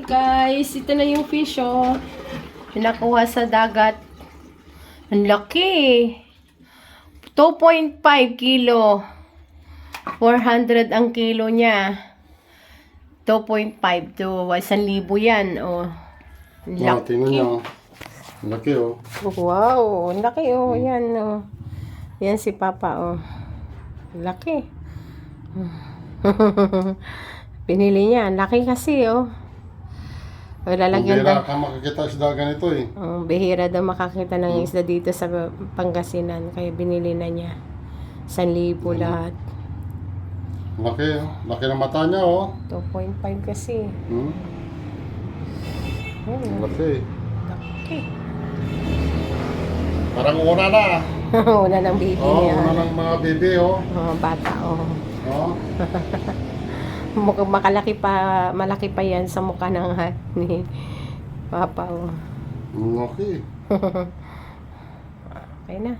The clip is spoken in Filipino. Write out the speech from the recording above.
Guys, ito na yung fish, oh. Pinakuha sa dagat. Ang laki. 2.5 kilo. 400 ang kilo niya. 2.5 to 1,000 yan, oh. Ang Oh, laki. tingnan niyo. Ang laki, oh. Wow, ang laki, oh. Yan, oh. Yan si Papa, oh. Ang laki. Pinili niya. Ang laki kasi, oh. Lalagyan Bihira ka makikita isda ganito, eh. Bihira daw makakita ng isda dito sa Pangasinan. Kaya binili na niya. 1,000 lahat. Laki, oh. Laki ng mata niya, oh. 2.5 kasi. Hmm? Laki. Laki. Parang una na. Una ng baby Oh, niya. una ng mga baby, oh. Bata, oh. Oh. Mukhang malaki pa yan sa mukha ng ni Papa, oh. Laki. Okay na.